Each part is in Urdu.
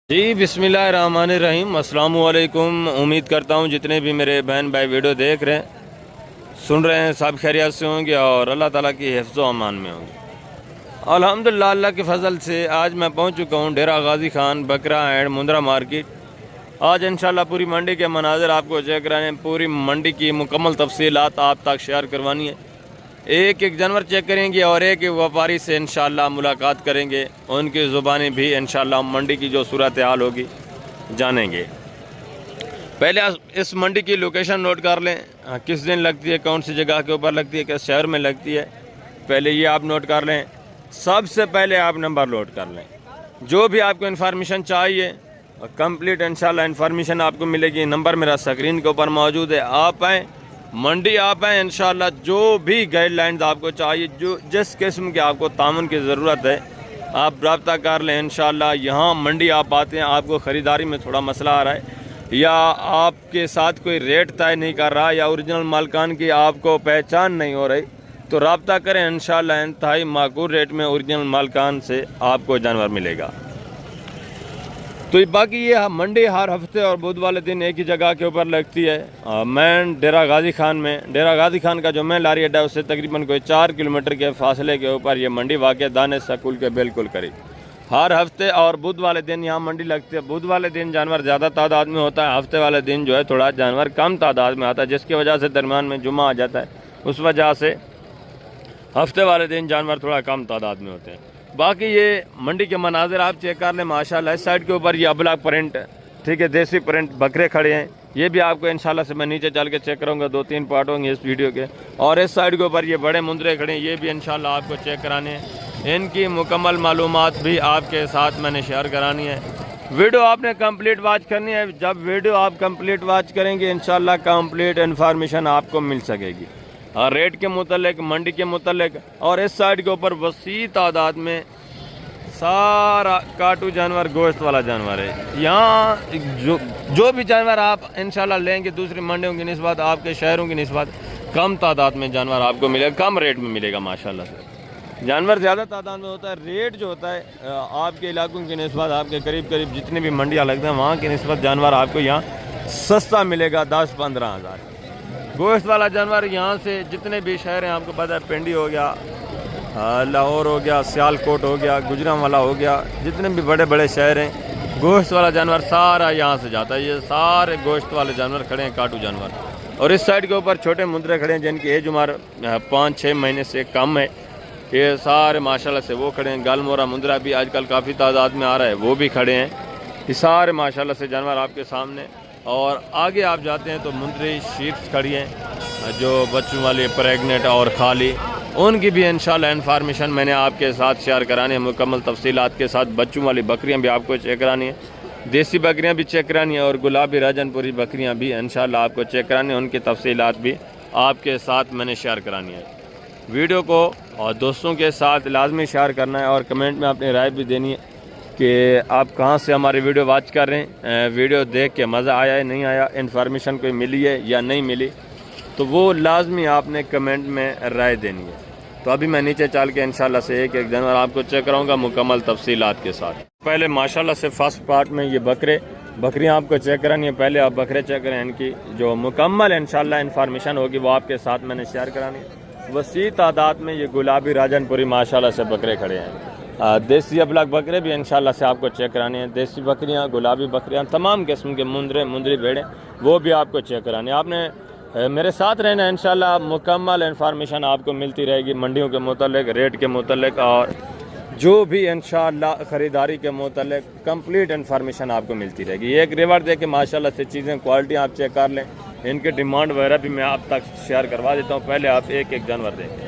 جی بسم اللہ الرحمن الرحیم، السلام علیکم۔ امید کرتا ہوں جتنے بھی میرے بہن بھائی ویڈیو دیکھ رہے ہیں سن رہے ہیں سب خیریت سے ہوں گے اور اللہ تعالیٰ کی حفظ و امان میں ہوں گے الحمدللہ۔ اللہ کے فضل سے آج میں پہنچ چکا ہوں ڈیرہ غازی خان بکرا اینڈ مندرا مارکیٹ۔ آج انشاءاللہ پوری منڈی کے مناظر آپ کو چیک کرانے، پوری منڈی کی مکمل تفصیلات آپ تک شیئر کروانی ہے۔ ایک ایک جانور چیک کریں گے اور ایک ایک وپاری سے انشاءاللہ ملاقات کریں گے، ان کی زبانیں بھی انشاءاللہ منڈی کی جو صورتحال ہوگی جانیں گے۔ پہلے اس منڈی کی لوکیشن نوٹ کر لیں، کس دن لگتی ہے، کون سی جگہ کے اوپر لگتی ہے، کس شہر میں لگتی ہے، پہلے یہ آپ نوٹ کر لیں۔ سب سے پہلے آپ نمبر نوٹ کر لیں، جو بھی آپ کو انفارمیشن چاہیے کمپلیٹ انشاءاللہ انفارمیشن آپ کو ملے گی۔ نمبر میرا اسکرین کے اوپر موجود ہے، آپ آئیں منڈی، آپ ہیں انشاءاللہ جو بھی گائیڈ لائنز آپ کو چاہیے، جس قسم کے آپ کو تعاون کی ضرورت ہے آپ رابطہ کر لیں انشاءاللہ۔ یہاں منڈی آپ آتے ہیں، آپ کو خریداری میں تھوڑا مسئلہ آ رہا ہے یا آپ کے ساتھ کوئی ریٹ طے نہیں کر رہا یا اوریجنل مالکان کی آپ کو پہچان نہیں ہو رہی، تو رابطہ کریں انشاءاللہ انتہائی معقول ریٹ میں اوریجنل مالکان سے آپ کو جانور ملے گا۔ تو باقی یہ منڈی ہر ہفتے اور بدھ والے دن ایک ہی جگہ کے اوپر لگتی ہے، مین ڈیرہ غازی خان میں۔ ڈیرہ غازی خان کا جو مین لاری اڈا ہے اس سے تقریباً کوئی 4 کلومیٹر کے فاصلے کے اوپر یہ منڈی واقع، دانش سکول کے بالکل قریب۔ ہر ہفتے اور بدھ والے دن یہاں منڈی لگتی ہے۔ بدھ والے دن جانور زیادہ تعداد میں ہوتا ہے، ہفتے والے دن جو ہے تھوڑا جانور کم تعداد میں آتا ہے، جس کی وجہ سے درمیان میں جمعہ آ جاتا ہے، اس وجہ سے ہفتے والے دن جانور تھوڑا کم تعداد میں ہوتے ہیں۔ باقی یہ منڈی کے مناظر آپ چیک کر لیں ماشاءاللہ۔ اس سائڈ کے اوپر یہ ابلاغ پرنٹ، ٹھیک ہے، دیسی پرنٹ بکرے کھڑے ہیں، یہ بھی آپ کو انشاءاللہ سے میں نیچے چل کے چیک کروں گا، 2-3 پارٹ ہوں گے اس ویڈیو کے۔ اور اس سائڈ کے اوپر یہ بڑے مندرے کھڑے ہیں، یہ بھی انشاءاللہ آپ کو چیک کرانے ہیں، ان کی مکمل معلومات بھی آپ کے ساتھ میں نے شیئر کرانی ہے۔ ویڈیو آپ نے کمپلیٹ واچ کرنی ہے، جب ویڈیو آپ کمپلیٹ واچ کریں گے انشاءاللہ کمپلیٹ انفارمیشن آپ کو مل سکے گی، ریٹ کے متعلق، منڈی کے متعلق۔ اور اس سائڈ کے اوپر وسیع تعداد میں سارا کاٹو جانور، گوشت والا جانور ہے۔ یہاں جو بھی جانور آپ انشاءاللہ لیں گے دوسری منڈیوں کی نسبت، آپ کے شہروں کی نسبت کم تعداد میں جانور آپ کو ملے گا، کم ریٹ میں ملے گا ماشاءاللہ سے۔ جانور زیادہ تعداد میں ہوتا ہے، ریٹ جو ہوتا ہے آپ کے علاقوں کی نسبت، آپ کے قریب قریب جتنی بھی منڈیاں لگتے ہیں وہاں کی نسبت جانور آپ کو یہاں سستا ملے گا، 10-15 ہزار۔ گوشت والا جانور یہاں سے جتنے بھی شہر ہیں آپ کو پتہ ہے، پنڈی ہو گیا، لاہور ہو گیا، سیالکوٹ ہو گیا، گجرانوالا ہو گیا، جتنے بھی بڑے بڑے شہر ہیں گوشت والا جانور سارا یہاں سے جاتا ہے۔ یہ سارے گوشت والے جانور کھڑے ہیں، کاٹو جانور۔ اور اس سائڈ کے اوپر چھوٹے مندرے کھڑے ہیں جن کی ایج عمر 5-6 مہینے سے کم ہے، یہ سارے ماشاءاللہ سے وہ کھڑے ہیں۔ گال مورا مندرا بھی آج کل کافی تعداد میں آ رہا ہے، وہ بھی کھڑے ہیں۔ یہ سارے ماشاءاللہ سے جانور آپ کے سامنے۔ اور آگے آپ جاتے ہیں تو مندری شیپس کھڑی ہیں جو بچوں والی، پریگنٹ اور خالی، ان کی بھی انشاءاللہ انفارمیشن میں نے آپ کے ساتھ شیئر کرانی ہے مکمل تفصیلات کے ساتھ۔ بچوں والی بکریاں بھی آپ کو چیک کرانی ہیں، دیسی بکریاں بھی چیک کرانی ہیں، اور گلابی راجن پوری بکریاں بھی انشاءاللہ آپ کو چیک کرانی ہیں، ان کی تفصیلات بھی آپ کے ساتھ میں نے شیئر کرانی ہے۔ ویڈیو کو اور دوستوں کے ساتھ لازمی شیئر کرنا ہے اور کمنٹ میں اپنی رائے بھی دینی ہے کہ آپ کہاں سے ہماری ویڈیو واچ کر رہے ہیں، ویڈیو دیکھ کے مزہ آیا ہے نہیں آیا، انفارمیشن کوئی ملی ہے یا نہیں ملی، تو وہ لازمی آپ نے کمنٹ میں رائے دینی ہے۔ تو ابھی میں نیچے چل کے انشاءاللہ سے ایک ایک جانور آپ کو چیک کراؤں گا مکمل تفصیلات کے ساتھ۔ پہلے ماشاءاللہ سے فرسٹ پارٹ میں یہ بکریاں آپ کو چیک کرانی ہے، پہلے آپ بکرے چیک کریں، ان کی جو مکمل انشاءاللہ انفارمیشن ہوگی وہ آپ کے ساتھ میں نے شیئر کرانی ہے۔ وسیع تعداد میں یہ گلابی راجن پوری ماشاءاللہ سے بکرے کھڑے ہیں، دیسی ابلاغ بکرے بھی انشاءاللہ سے آپ کو چیک کرانی ہیں، دیسی بکریاں، گلابی بکریاں، تمام قسم کے مندری بھیڑیں وہ بھی آپ کو چیک کرانی ہے۔ آپ نے میرے ساتھ رہنا ہے انشاءاللہ، مکمل انفارمیشن آپ کو ملتی رہے گی منڈیوں کے متعلق، ریٹ کے متعلق، اور جو بھی انشاءاللہ خریداری کے متعلق کمپلیٹ انفارمیشن آپ کو ملتی رہے گی۔ ایک ریوارڈ دے کے ماشاءاللہ سے چیزیں، کوالٹی آپ چیک کر لیں، ان کے ڈیمانڈ وغیرہ بھی میں آپ تک شیئر کروا دیتا ہوں۔ پہلے آپ ایک ایک جانور دیکھیں،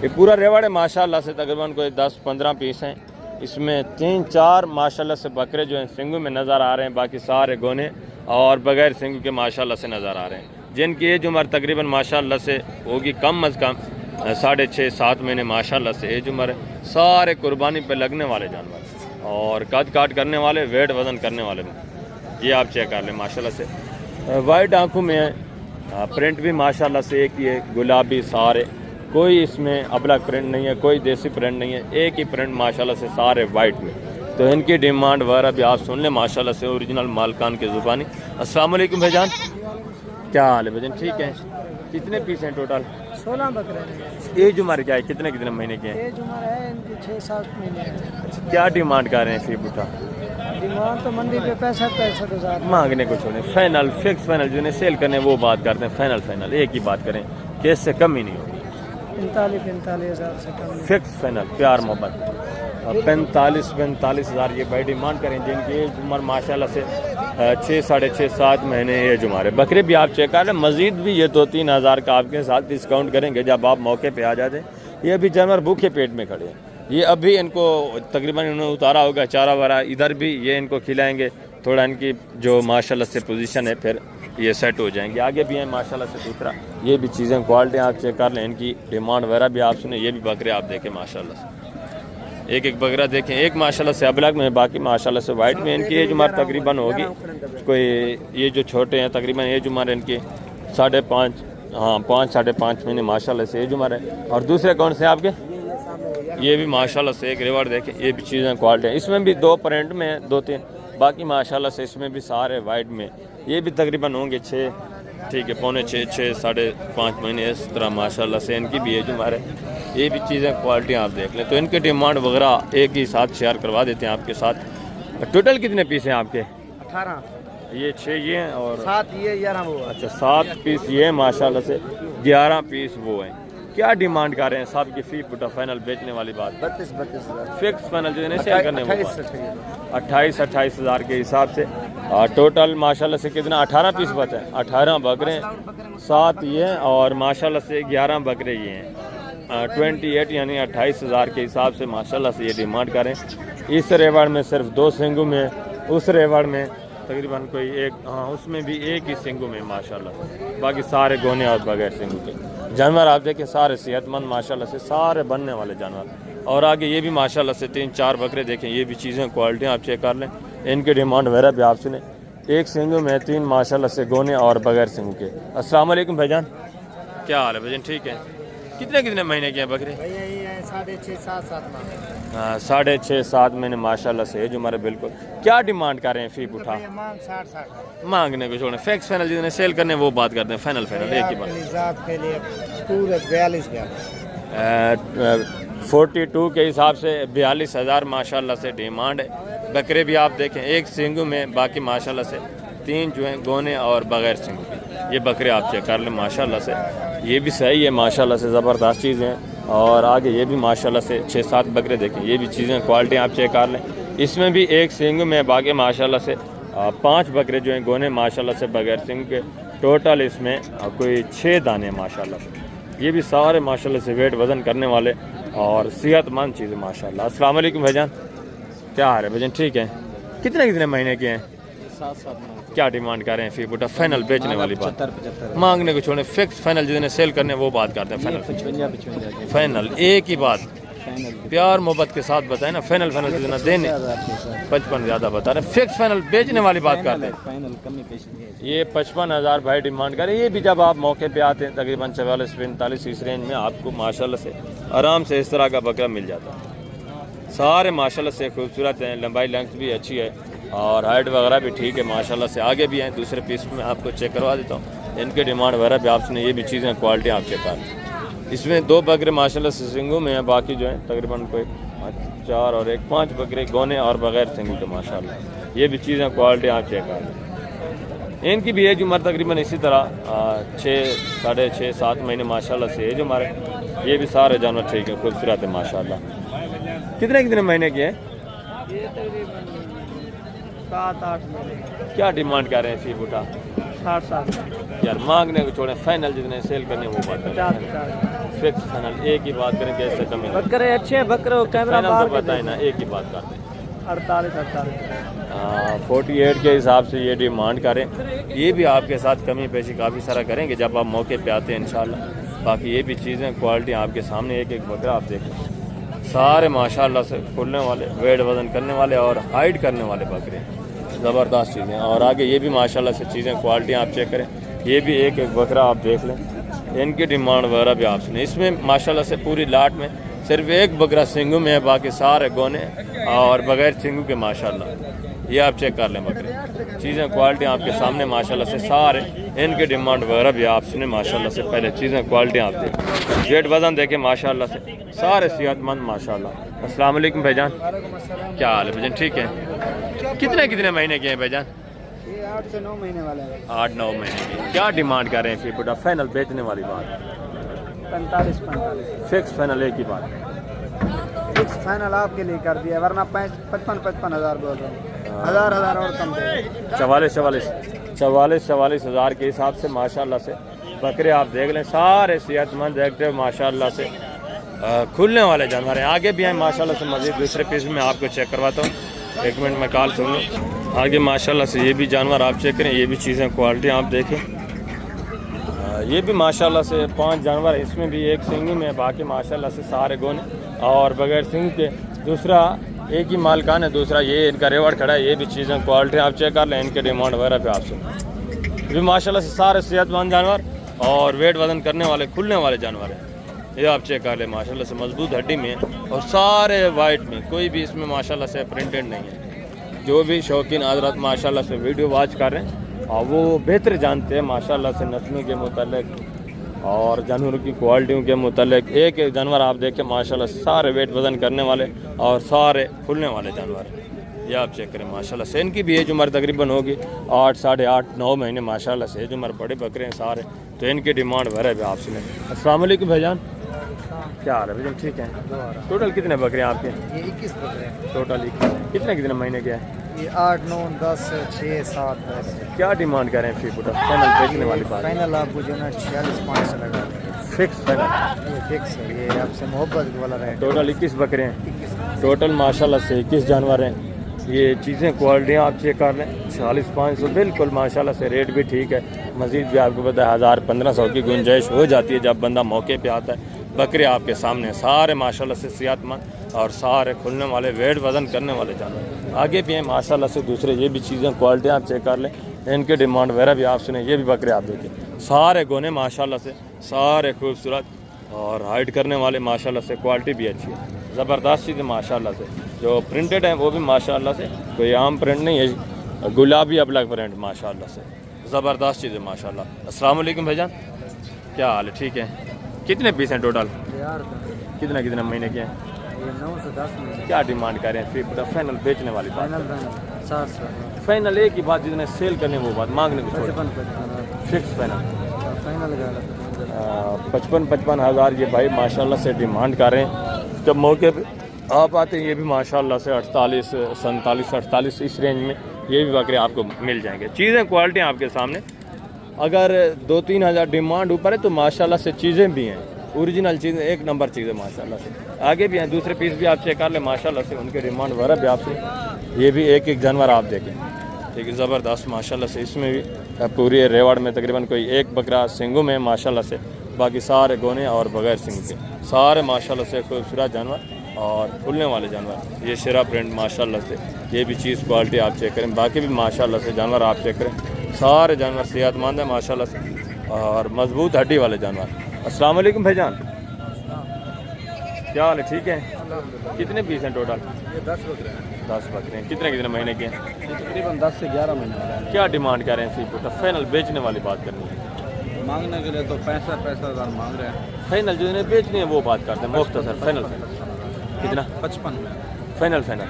یہ پورا ریوارڈ ہے ماشاءاللہ سے، تقریباً کوئی 10-15 پیس ہیں، اس میں 3-4 ماشاءاللہ سے بکرے جو ہیں سنگوں میں نظر آ رہے ہیں، باقی سارے گونے اور بغیر سنگوں کے ماشاءاللہ سے نظر آ رہے ہیں، جن کی ایج عمر تقریباً ماشاءاللہ سے ہوگی کم از کم 6.5-7 مہینے ماشاءاللہ سے ایج عمر ہے۔ سارے قربانی پہ لگنے والے جانور اور قد کاٹ کرنے والے، ویٹ وزن کرنے والے، یہ آپ چیک کر لیں ماشاءاللہ سے۔ وائٹ آنکھوں میں ہے، پرنٹ بھی ماشاءاللہ سے ایک ہی ہے، گلابی سارے، کوئی اس میں ابلاغ پرنٹ نہیں ہے، کوئی دیسی پرنٹ نہیں ہے، ایک ہی پرنٹ ماشاءاللہ سے سارے وائٹ میں۔ تو ان کی ڈیمانڈ وغیرہ بھی آپ سن لیں ماشاءاللہ سے اوریجنل مالکان کے زبانی۔ السلام علیکم بھائی جان، کیا حال ہے بھائی جان؟ ٹھیک ہے۔ کتنے پیس ہیں ٹوٹل؟ 16 بکرے ہیں۔ ایج عمر کیا ہے؟ کتنے مہینے کے ہیں؟ ایج عمر ہے ان کی 6-7 مہینے ہے۔ کیا ڈیمانڈ کر رہے ہیں فی بوٹا؟ ڈیمانڈ تو منڈی پہ 65,000 مانگنے کو چھوڑیں، فائنل فکس فائنل جنہیں سیل کرنے وہ بات کرتے ہیں، فائنل ایک ہی بات کریں کہ اس سے کم ہی نہیں ہوگی۔ 45,000 سے کم نہیں۔ فکس فائنل پیار محبت 45,000 یہ بائی ڈیمانڈ کریں جن کی ایج عمر ماشاءاللہ سے 6 ساڑھے 6-7 مہینے ایج عمر ہے۔ بکرے بھی آپ چیک کر لیں، مزید بھی یہ 2-3 ہزار کا آپ کے ساتھ ڈسکاؤنٹ کریں گے جب آپ موقع پہ آ جاتے ہیں۔ یہ ابھی جانور بھوکے پیٹ میں کھڑے ہیں، یہ ابھی ان کو تقریباً انہوں نے اتارا ہوگا چارہ وارہ، ادھر بھی یہ ان کو کھلائیں گے تھوڑا، ان کی جو ماشاءاللہ سے پوزیشن ہے پھر یہ سیٹ ہو جائیں گے۔ آگے بھی ہیں ماشاءاللہ سے دوسرا، یہ بھی چیزیں کوالٹی آپ چیک کر لیں، ان کی ڈیمانڈ وغیرہ بھی آپ سنیں۔ یہ بھی بکرے آپ دیکھیں ماشاءاللہ سے، ایک بکرا دیکھیں، ایک ماشاءاللہ سے ابلگ میں، باقی ماشاءاللہ سے وائٹ میں۔ ان کی ایج عمر تقریباً ہوگی کوئی، یہ جو چھوٹے ہیں تقریباً ایج عمر ان کی 5.5 مہینے ماشاءاللہ سے ایج عمر ہے۔ اور دوسرے کون سے آپ کے؟ یہ بھی ماشاءاللہ سے ایک ریوارڈ دیکھیں، یہ بھی چیزیں کوالٹی ہیں۔ اس میں بھی 2 پرنٹ میں ہیں 2-3، باقی ماشاءاللہ سے اس میں بھی سارے وائٹ میں۔ یہ بھی تقریباً ہوں گے 6، ٹھیک ہے، 6.25 ساڑھے 5 مہینے اس طرح ماشاءاللہ سے ان کی بھی ایج عمر ہے۔ یہ بھی چیزیں کوالٹی آپ دیکھ لیں، تو ان کے ڈیمانڈ وغیرہ ایک ہی ساتھ شیئر کروا دیتے ہیں آپ کے ساتھ۔ ٹوٹل کتنے پیس ہیں آپ کے؟ 18 یہ 6 یہ ہیں اور 7 یہ 11 وہ۔ اچھا 7 پیس یہ ہیں ماشاءاللہ سے، 11 پیس وہ ہیں۔ کیا ڈیمانڈ کر رہے ہیں صاحب کی فی بوٹا؟ فائنل بیچنے والی بات 32,000 فکس فائنل جو ہے سیل کرنے وہ 28,000 کے حساب سے۔ ٹوٹل ماشاءاللہ سے کتنا؟ 18 پیس بتا ہے، 18 بکرے، 7 یہ ہیں اور ماشاءاللہ سے 11 بکرے یہ ہیں۔ 28 یعنی 28,000 کے حساب سے ماشاءاللہ سے یہ ڈیمانڈ کریں۔ اس ریوڑ میں صرف 2 سنگوں میں، اس ریوڑ میں تقریباً کوئی ایک، ہاں اس میں بھی ایک ہی سنگوں میں ماشاءاللہ، باقی سارے گونے اور بغیر سنگوں کے جانور آپ دیکھیں، سارے صحت مند ماشاءاللہ سے، سارے بننے والے جانور۔ اور آگے یہ بھی ماشاءاللہ سے 3-4 بکرے دیکھیں، یہ بھی چیزیں کوالٹی آپ چیک کر لیں، ان کی ڈیمانڈ وغیرہ بھی آپ سنیں۔ ایک سنگوں میں 3 ماشاءاللہ سے گونے اور بغیر سنگوں کے۔ السلام علیکم بھائی جان، کیا حال ہے بھائی جان؟ ٹھیک ہے۔ کتنے مہینے کے ہیں بکرے؟ 6.5-7 ماہ۔ 6.5-7 مہینے ماشاءاللہ سے جو ہمارے بالکل۔ کیا ڈیمانڈ کر رہے ہیں فی اٹھا؟ 60 مانگنے کو چھوڑیں، فیکس فائنل جتنے سیل کرنے وہ بات کرتے ہیں، فائنل ایک ہی بات۔ ذات کے لیے پورے 42 42 کے حساب سے 42,000 ماشاءاللہ سے ڈیمانڈ ہے۔ بکرے بھی آپ دیکھیں، ایک سنگوں میں، باقی ماشاءاللہ سے 3 جو ہیں گونے اور بغیر سنگوں کے۔ یہ بکرے آپ چیک کر لیں ماشاءاللہ سے، یہ بھی صحیح ہے ماشاءاللہ سے، زبردست چیزیں ہیں۔ اور آگے یہ بھی ماشاءاللہ سے 6-7 بکرے دیکھیں، یہ بھی چیزیں کوالٹی آپ چیک کر لیں۔ اس میں بھی ایک سنگ میں، باقی ماشاءاللہ سے 5 بکرے جو ہیں گونے ماشاءاللہ سے بغیر سنگ کے۔ ٹوٹل اس میں کوئی 6 دانے ماشاءاللہ سے، یہ بھی سارے ماشاءاللہ سے ویٹ وزن کرنے والے اور صحت مند چیزیں ماشاءاللہ۔ السلام علیکم بھائی جان، کیا حال ہے بھائی جان؟ ٹھیک ہے۔ کتنے مہینے کے ہیں؟ 7 ماہ۔ کیا ڈیمانڈ کر رہے ہیں فی بوٹا؟ فائنل بیچنے والی بات، مانگنے کو چھوڑیں، فکس فائنل جتنے سیل کرنے وہ بات کرتے ہیں، فائنل فائنل ایک ہی بات، پیار محبت کے ساتھ بتائیں نا، فائنل جتنا دینے 55 زیادہ بتا رہے ہیں، فکس فائنل بیچنے والی بات کرتے ہیں۔ یہ 55,000 بھائی ڈیمانڈ کریں، یہ بھی جب آپ موقع پہ آتے ہیں تقریباً 44-45 اس رینج میں آپ کو ماشاءاللہ سے آرام سے اس طرح کا بکرا مل جاتا ہے۔ سارے ماشاءاللہ سے خوبصورت ہیں، لمبائی لینگتھ بھی اچھی ہے اور ہائٹ وغیرہ بھی ٹھیک ہے ماشاءاللہ سے۔ آگے بھی ہیں دوسرے پیس میں آپ کو چیک کروا دیتا ہوں، ان کے ڈیمانڈ وغیرہ بھی آپ نے، یہ بھی چیزیں کوالٹی آپ چیک کر لیں۔ اس میں 2 بکرے ماشاءاللہ سے سنگوں میں ہیں، باقی جو ہیں تقریباً کوئی 4 اور 5 بکرے گونے اور بغیر سنگوں کے ماشاءاللہ، یہ بھی چیزیں کوالٹی آپ چیک کر لیں۔ ان کی بھی ایج عمر تقریباً اسی طرح 6 ساڑھے 7 مہینے ماشاءاللہ سے ایج عمر ہے۔ یہ بھی سارے جانور ٹھیک ہے، خوبصورت ہے ماشاءاللہ۔ کتنے مہینے کے ہیں؟ یہ تقریباً 7-8 مہینے۔ کیا ڈیمانڈ کر رہے ہیں فی بوٹا؟ 60 یار مانگنے کو چھوڑیں، فائنل جتنے سیل کرنے وہ بات کریں، فکس فائنل ایک ہی بات کریں کہ اس سے کمی نہیں۔ بکرے اچھے ہیں، بکرے کیمرہ فائنل بار تو بتائیں نا، ایک ہی بات کرتے ہیں۔ 48 48 کے حساب سے یہ ڈیمانڈ کریں، یہ بھی آپ کے ساتھ کمی پیشی کافی سارا کریں گے جب آپ موقع پہ آتے ہیں انشاءاللہ۔ باقی یہ بھی چیزیں کوالٹی آپ کے سامنے، ایک بکرا آپ دیکھیں، سارے ماشاءاللہ سے کھلنے والے، ویٹ وزن کرنے والے اور ہائٹ کرنے والے بکرے، زبردست چیزیں۔ اور آگے یہ بھی ماشاءاللہ سے چیزیں کوالٹی آپ چیک کریں، یہ بھی ایک بکرا آپ دیکھ لیں، ان کی ڈیمانڈ وغیرہ بھی آپ سنیں۔ اس میں ماشاءاللہ سے پوری لاٹ میں صرف ایک بکرا سنگو میں ہے، باقی سارے گونے اور بغیر سنگو کے ماشاءاللہ. یہ آپ چیک کر لیں بکرے، چیزیں کوالٹی آپ کے سامنے ماشاءاللہ سے سارے. ان کی ڈیمانڈ وغیرہ بھی آپ سنیں ماشاءاللہ سے. پہلے چیزیں کوالٹی آپ دیکھیں، ویٹ وزن دیکھیں ماشاءاللہ سے سارے صحت مند ماشاءاللہ. السلام علیکم بھائی جان، کیا حال ہے بھائی جان؟ ٹھیک ہے. کتنے مہینے کے ہیں بھائی جان؟ یہ 8 سے 9 مہینے والے ہیں. 8-9 مہینے کے. کیا ڈیمانڈ کر رہے ہیں فی پٹا؟ فائنل بیچنے والی بات، 45 فکس فائنل ایک ہی بات. فکس فائنل آپ کے لیے کر دیا، ورنہ 55 ہزار بول رہا ہوں. ہزار اور کم دے. 44 ہزار کے حساب سے ماشاءاللہ سے بکرے آپ دیکھ لیں سارے صحت مند ایکٹیو ماشاءاللہ سے کھلنے والے جانور ہیں. آگے بھی ہیں ماشاءاللہ سے مزید دوسرے پیس میں آپ کو چیک کرواتا ہوں. 1 منٹ میں کال سن لوں. آگے ماشاءاللہ سے یہ بھی جانور آپ چیک کریں، یہ بھی چیزیں کوالٹی آپ دیکھیں. یہ بھی ماشاءاللہ سے 5 جانور ہیں، اس میں بھی ایک سنگی میں، باقی ماشاءاللہ سے سارے گونے اور بغیر سنگ کے. دوسرا ایک ہی مالکان ہے، دوسرا یہ ان کا ریوڑ کھڑا ہے. یہ بھی چیزیں کوالٹی آپ چیک کر لیں، ان کے ڈیمانڈ وغیرہ پہ آپ سے. یہ بھی ماشاءاللہ سے سارے صحت مند جانور اور ویٹ وزن کرنے والے کھلنے والے جانور ہیں. یہ آپ چیک کر لیں ماشاءاللہ سے مضبوط ہڈی میں اور سارے وائٹ میں، کوئی بھی اس میں ماشاءاللہ سے پرنٹڈ نہیں ہے. جو بھی شوقین حضرات ماشاءاللہ سے ویڈیو واچ کر رہے ہیں اور وہ بہتر جانتے ہیں ماشاءاللہ سے نسلوں کے متعلق اور جانوروں کی کوالٹیوں کے متعلق. ایک ایک جانور آپ دیکھیں ماشاءاللہ سے سارے ویٹ وزن کرنے والے اور سارے کھلنے والے جانور ہیں. یہ آپ چیک کریں ماشاءاللہ سے. ان کی بھی ایج عمر تقریباً ہوگی 8 ساڑھے 8 9 مہینے ماشاءاللہ سے. ایج عمر بڑے بکرے ہیں سارے، تو ان کی ڈیمانڈ وغیرہ بھی آپ سنیں. السلام علیکم بھائی جان، کیا حال ہے بھائی جان؟ ٹھیک ہے. ٹوٹل کتنے بکرے ہیں آپ کے؟ یہ 21 بکرے ہیں. ٹوٹل کتنے مہینے کے ہیں؟ یہ 8 9 10 6 7 10. کیا ڈیمانڈ کر رہے ہیں فی فٹا؟ فائنل بیچنے والی بات. فائنل آپ کو جو ہے نا 46 سے لگا دیں گے. فکس فائنل یہ فکس ہے، یہ آپ سے محبت والا رہے. ٹوٹل 21 بکرے ہیں ٹوٹل ماشاءاللہ سے 21 جانور ہیں. یہ چیزیں کوالٹیاں آپ چیک کر لیں. 46,500 بالکل ماشاءاللہ سے. ریٹ بھی ٹھیک ہے، مزید بھی آپ کو پتہ ہے 1000-1500 کی گنجائش ہو جاتی ہے جب بندہ موقع پہ آتا ہے. بکرے آپ کے سامنے سارے ماشاءاللہ سے صحت مند اور سارے کھلنے والے ویٹ وزن کرنے والے جانور. آگے بھی ہیں ماشاءاللہ سے دوسرے. یہ بھی چیزیں کوالٹیاں آپ چیک کر لیں، ان کے ڈیمانڈ وغیرہ بھی آپ سنیں. یہ بھی بکرے آپ دیکھیں سارے گونے ماشاءاللہ سے سارے خوبصورت اور ہائٹ کرنے والے ماشاءاللہ سے. کوالٹی بھی اچھی ہے، زبردست چیزیں ماشاءاللہ سے. جو پرنٹڈ ہیں وہ بھی ماشاءاللہ سے کوئی عام پرنٹ نہیں ہے، گلابی ابلگ پرنٹ ماشاءاللہ سے. زبردست چیزیں ماشاءاللہ. السلام علیکم بھائی جان، کیا حال ہے؟ ٹھیک ہے. کتنے پیس ہیں ٹوٹل؟ کتنے مہینے کے ہیں؟ یہ 9 سے 10 میں. کیا ڈیمانڈ کر رہے ہیں فی پٹا؟ فائنل بیچنے والی بات. فائنل 60 فائنل ایک ہی بات، جتنے سیل کرنے وہ بات، مانگنے کو چھوڑ. 55 فکس فائنل فائنل کا 55 ہزار یہ بھائی ماشاءاللہ سے ڈیمانڈ کر رہے ہیں. جب موقع پہ آپ آتے ہیں یہ بھی ماشاءاللہ سے 48 47 48 اس رینج میں یہ بھی بکرے آپ کو مل جائیں گے. چیزیں کوالٹی آپ کے سامنے. اگر 2-3 ہزار ڈیمانڈ اوپر ہے تو ماشاءاللہ سے چیزیں بھی ہیں اوریجنل چیزیں، ایک نمبر چیزیں ماشاءاللہ سے. آگے بھی ہیں دوسرے پیس بھی آپ چیک کر لیں ماشاءاللہ سے. ان کے ڈیمانڈ وغیرہ بھی آپ سے. یہ بھی ایک ایک جانور آپ دیکھیں ٹھیک ہے، زبردست ماشاءاللہ سے. اس میں بھی پوری ریوڑ میں تقریباً کوئی ایک بکرا سنگوں میں ماشاءاللہ سے، باقی سارے گونے اور بغیر سنگ کے سارے ماشاءاللہ سے خوبصورت جانور اور کھلنے والے جانور. یہ شیرا پرنٹ ماشاءاللہ سے. یہ بھی چیز کوالٹی آپ چیک کریں. باقی بھی ماشاءاللہ سے جانور آپ چیک کریں. سارے جانور صحت مند ہیں ماشاءاللہ سے اور مضبوط ہڈی والے جانور. السلام علیکم بھائی جان، کیا حال ہے؟ ٹھیک ہے. کتنے پیس ہیں ٹوٹل؟ یہ 10 بکرے ہیں. 10 بکرے ہیں. کتنے مہینے کے ہیں؟ یہ تقریباً 10 سے 11 مہینے والے ہیں. کیا ڈیمانڈ کر رہے ہیں فی پٹا؟ فائنل بیچنے والی بات کرنی ہے. مانگنے کے لیے تو 65 ہزار مانگ رہے ہیں. فائنل جو انہیں بیچنی ہے وہ بات کرتے ہیں مختصر. فائنل کتنا؟ 55 میں فائنل فائنل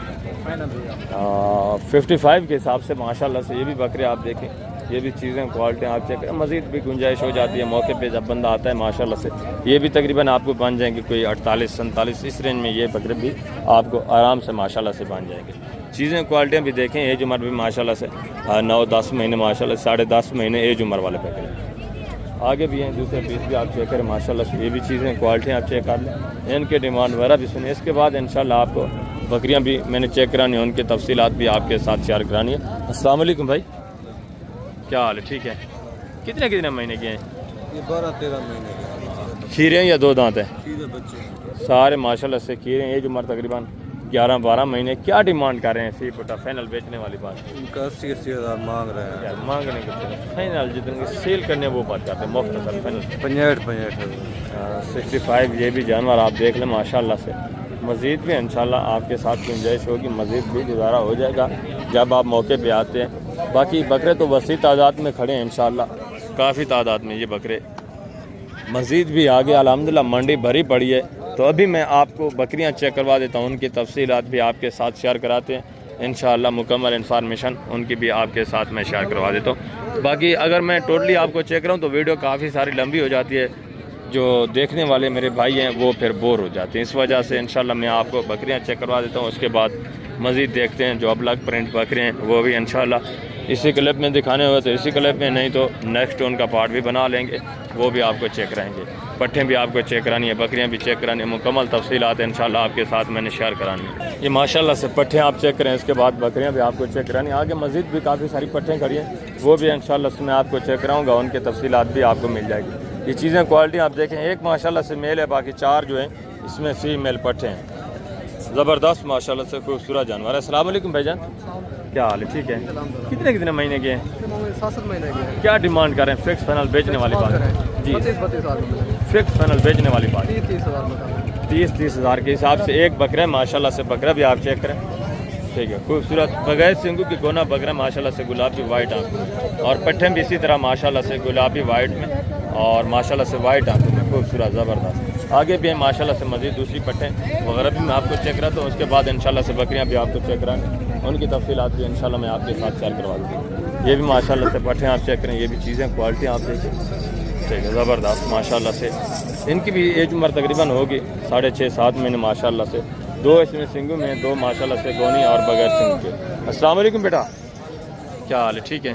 55 کے حساب سے ماشاءاللہ سے. یہ بھی بکرے آپ دیکھیں، یہ بھی چیزیں کوالٹی آپ چیک کریں. مزید بھی گنجائش ہو جاتی ہے موقع پہ جب بندہ آتا ہے ماشاءاللہ سے. یہ بھی تقریباً آپ کو بن جائیں گے کوئی 48 47 اس رینج میں. یہ بکرے بھی آپ کو آرام سے ماشاءاللہ سے بن جائیں گے. چیزیں کوالٹیاں بھی دیکھیں. ایج عمر بھی ماشاءاللہ سے 9-10 مہینے ماشاءاللہ 10.5 مہینے ایج عمر والے بکرے. آگے بھی ہیں دوسرے پیس بھی آپ چیک کریں ماشاءاللہ سے. یہ بھی چیزیں کوالٹیاں آپ چیک کر لیں. ان کے ڈیمانڈ وغیرہ بھی سنیں. اس کے بعد انشاءاللہ آپ کو بکریاں بھی میں نے چیک کرانی ہے، ان کی تفصیلات بھی آپ کے ساتھ شیئر کرانی ہے. السلام علیکم بھائی، کیا حال ہے؟ ٹھیک ہے. کتنے مہینے کے ہیں؟ یہ 12-13 مہینے کے. کھیرے ہیں یا 2 دانت ہیں؟ چیزیں بچے سارے ماشاءاللہ سے کھیرے ہیں. ایج عمر تقریباً 11-12 مہینے. کیا ڈیمانڈ کر رہے ہیں فی بٹا فائنل بیچنے والی بات؟ ان کا 80 ہزار مانگ رہے ہیں یار مانگنے کے فائنل جتنے سیل کرنے وہ بات کرتے ہیں مختصر فائنل 65 65. یہ بھی جانور آپ دیکھ لیں ماشاءاللہ سے. مزید بھی انشاءاللہ آپ کے ساتھ گنجائش ہوگی, مزید بھی گزارا ہو جائے گا جب آپ موقع پہ آتے ہیں. باقی بکرے تو وسیع تعداد میں کھڑے ہیں انشاءاللہ, کافی تعداد میں یہ بکرے. مزید بھی آگے الحمدللہ منڈی بھری پڑی ہے, تو ابھی میں آپ کو بکریاں چیک کروا دیتا ہوں, ان کی تفصیلات بھی آپ کے ساتھ شیئر کراتے ہیں انشاءاللہ. مکمل انفارمیشن ان کی بھی آپ کے ساتھ میں شیئر کروا دیتا ہوں. باقی اگر میں ٹوٹلی آپ کو چیک کراؤں تو ویڈیو کافی ساری لمبی ہو جاتی ہے, جو دیکھنے والے میرے بھائی ہیں وہ پھر بور ہو جاتے ہیں. اس وجہ سے انشاءاللہ میں آپ کو بکریاں چیک کروا دیتا ہوں, اس کے بعد مزید دیکھتے ہیں جو اب الگ پرنٹ بکرے ہیں وہ بھی انشاءاللہ اسی کلپ میں دکھانے ہوئے تو اسی کلپ میں, نہیں تو نیکسٹ ان کا پارٹ بھی بنا لیں گے, وہ بھی آپ کو چیک کرائیں گے. پٹھیں بھی آپ کو چیک کرانی ہے, بکریاں بھی چیک کرانی ہے, مکمل تفصیلات انشاءاللہ آپ کے ساتھ میں نے شیئر کرانی ہے. یہ ماشاءاللہ سے پٹھیں آپ چیک کریں, اس کے بعد بکریاں بھی آپ کو چیک کرانی ہے. آگے مزید بھی کافی ساری پٹھیں کھڑی ہیں, وہ بھی انشاءاللہ سے میں آپ کو چیک کراؤں گا, ان کی تفصیلات بھی آپ کو مل جائے گی. یہ چیزیں کوالٹی آپ دیکھیں, ایک ماشاءاللہ سے میل ہے, باقی 4 جو ہیں اس میں فیمیل پٹھے ہیں. زبردست ماشاءاللہ سے خوبصورت جانور ہے. السلام علیکم بھائی جان, کیا حال ہے؟ ٹھیک ہے. کتنے مہینے کے ہیں؟ 7 مہینے کے. کیا ڈیمانڈ کر رہے ہیں فکس فائنل بیچنے والی بات؟ جی 32,000 فکس فائنل بیچنے والی بات 30,000 30 ہزار کے حساب سے ایک بکرا ہے ماشاءاللہ سے. بکرا بھی آپ چیک کریں, ٹھیک ہے, خوبصورت بغیر سنگو کی گونا بکرا ماشاءاللہ سے, گلابی وائٹ آنکھ, اور پٹھیں بھی اسی طرح ماشاءاللہ سے گلابی وائٹ میں اور ماشاءاللہ سے وائٹ آنکھوں میں, خوبصورت زبردست. آگے بھی ہیں ماشاءاللہ سے مزید دوسری پٹھیں وغیرہ بھی میں آپ کو چیک کراتا ہوں, اس کے بعد انشاءاللہ سے بکریاں بھی آپ کو چیک کرائیں, ان کی تفصیلات بھی انشاءاللہ میں آپ کے ساتھ شیئر کروا دوں گا. یہ بھی ماشاءاللہ سے پٹھیں آپ چیک کریں, یہ بھی چیزیں کوالٹی آپ دیکھیں, ٹھیک ہے, زبردست ماشاءاللہ سے. ان کی بھی ایج عمر تقریباً ہوگی 6.5-7 مہینے ماشاءاللہ سے. 2 اس میں سنگو میں, 2 ماشاءاللہ سے گونی اور بغیر سنگو کے. السلام علیکم بیٹا, کیا حال ہے؟ ٹھیک ہے.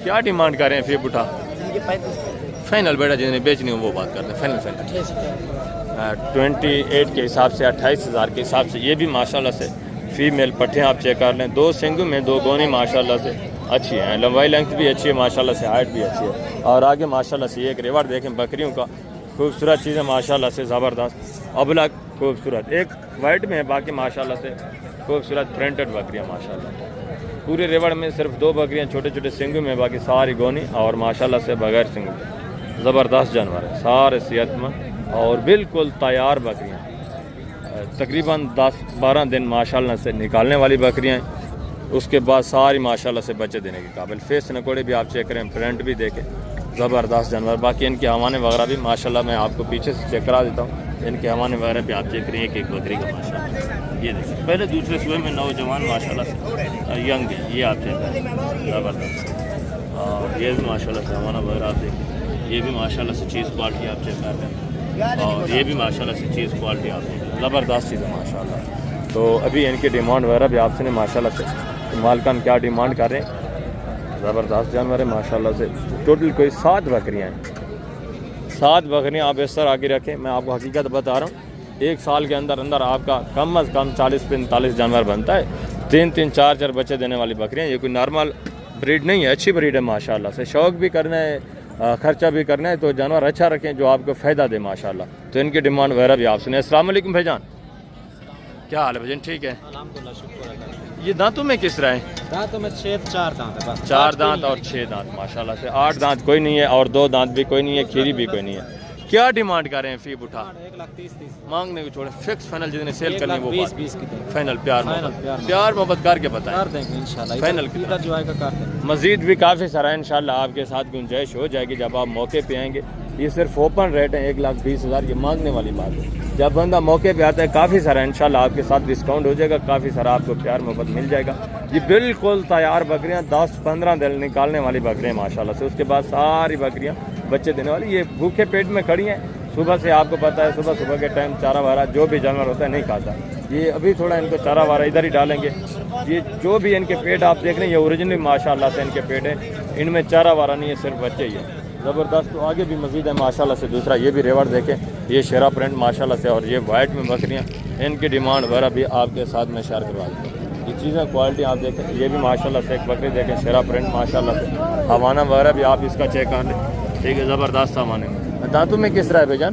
کیا ڈیمانڈ کر رہے ہیں فی بٹا فائنل؟ بیٹا جنہیں بیچنی ہو وہ بات کرتے ہیں, فائنل 28 کے حساب سے, 28,000 کے حساب سے. یہ بھی ماشاءاللہ سے فیمیل پٹھیں آپ چیک کر لیں, 2 سنگو میں 2 گونی ماشاءاللہ سے اچھی ہیں, لمبائی لینتھ بھی اچھی ہے ماشاءاللہ سے, ہائٹ بھی اچھی ہے. اور آگے ماشاءاللہ سے ایک ریوڑ دیکھیں بکریوں کا, خوبصورت چیزیں ماشاءاللہ سے, زبردست ابلک خوبصورت. ایک وائٹ میں ہے, باقی ماشاءاللہ سے خوبصورت پرنٹڈ بکریاں ماشاءاللہ. پورے ریوڑ میں صرف 2 بکریاں چھوٹے چھوٹے سنگو میں, باقی ساری گونی اور ماشاءاللہ سے بغیر سنگو. زبردست جانور ہے, سارے صحت مند اور بالکل تیار بکریاں, تقریباً 10-12 دن ماشاءاللہ سے نکالنے والی بکریاں ہیں. اس کے بعد ساری ماشاءاللہ سے بچے دینے کے قابل. فیس نکوڑے بھی آپ چیک کریں, پرنٹ بھی دیکھیں, زبردست جانور. باقی ان کے حوانے وغیرہ بھی ماشاءاللہ میں آپ کو پیچھے سے چیک کرا دیتا ہوں, ان کے حوانے وغیرہ بھی آپ چیک کریں, ایک بکری کا ماشاءاللہ. یہ دیکھیں پہلے دوسرے صوبے میں نوجوان ماشاءاللہ سے ینگ ہے, یہ آپ چیک کریں, زبردست. اور یہ بھی ماشاءاللہ سے حوانہ وغیرہ آپ دیکھیں, یہ بھی ماشاءاللہ سے چیز کوالٹی آپ چیک کر رہے ہیں, اور یہ بھی ماشاءاللہ سے چیز کوالٹی آپ دیکھیں, زبردست چیز ہے ماشاءاللہ. تو ابھی ان کی ڈیمانڈ وغیرہ بھی آپ سے نے ماشاءاللہ سے, مالکان کیا ڈیمانڈ کر رہے ہیں. زبردست جانور ہے ماشاءاللہ سے. ٹوٹل کوئی 7 بکریاں ہیں, 7 بکریاں آپ اس طرح آگے رکھیں. میں آپ کو حقیقت بتا رہا ہوں, 1 سال کے اندر اندر آپ کا کم از کم 40-45 جانور بنتا ہے. 3-3 4-4 بچے دینے والی بکریاں, یہ کوئی نارمل بریڈ نہیں ہے, اچھی بریڈ ہے ماشاءاللہ سے. شوق بھی کرنا ہے, خرچہ بھی کرنا ہے, تو جانور اچھا رکھیں جو آپ کو فائدہ دے ماشاءاللہ. تو ان کی ڈیمانڈ وغیرہ بھی آپ سنیں. السلام علیکم بھائی جان, کیا حال ہے بھائی جان؟ ٹھیک ہے, الحمدللہ, شکر ہے. یہ دانتوں میں کس طرح ہیں؟ دانتوں میں 4 دانت ہے بس. 4 دانت اور 6 دانت ماشاءاللہ سے. 8 دانت کوئی نہیں ہے اور 2 دانت بھی کوئی نہیں ہے, کھیری بھی کوئی نہیں ہے. کیا ڈیمانڈ کر رہے ہیں فی بٹھا؟ 1,30,000 مانگنے کو چھوڑے, فکس فائنل جتنے سیل کرنی وہ 20 کی دیں. فائنل پیار محبت کر کے بتائیں, کر دیں گے انشاءاللہ. فائنل کتنا جو آئے گا کر دیں گے. مزید بھی کافی سارا انشاءاللہ آپ کے ساتھ گنجائش ہو جائے گی جب آپ موقع پہ آئیں گے. یہ صرف اوپن ریٹ ہے 1,20,000, یہ مانگنے والی بات ہے. جب بندہ موقع پہ آتا ہے کافی سارا انشاءاللہ آپ کے ساتھ ڈسکاؤنٹ ہو جائے گا, کافی سارا آپ کو پیار محبت مل جائے گا. یہ بالکل تیار بکریاں 10-15 دن نکالنے والی بکریاں ماشاءاللہ سے. اس کے بعد ساری بکریاں بچے دینے والی. یہ بھوکے پیٹ میں کھڑی ہیں. صبح سے آپ کو پتہ ہے صبح کے ٹائم چارہ وارہ جو بھی جانور ہوتا ہے نہیں کھاتا. یہ ابھی تھوڑا ان کو چارہ وارہ ادھر ہی ڈالیں گے. یہ جو بھی ان کے پیٹ آپ دیکھ رہے ہیں یہ اوریجنلی ماشاءاللہ سے ان کے پیٹ ہیں, ان میں چارہ وارہ نہیں ہے, صرف بچے ہی ہیں. زبردست. تو آگے بھی مزید ہے ماشاءاللہ سے. دوسرا یہ بھی ریوڑ دیکھیں, یہ شیرا پرنٹ ماشاءاللہ سے, اور یہ وائٹ میں بکریاں, ان کی ڈیمانڈ وغیرہ بھی آپ کے ساتھ میں شیئر کروا دوں. یہ چیزیں کوالٹی آپ دیکھیں, یہ بھی ماشاءاللہ سے ایک بکری دیکھیں, شیرا پرنٹ ماشاءاللہ سے. حوانہ وغیرہ بھی آپ اس کا چیک کر لیں, ٹھیک ہے, زبردست حوانے میں. دانتوں میں کس طرح ہے بھائی جان؟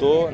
2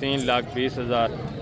3,20,000।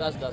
10,000।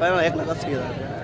1,80,000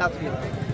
85,000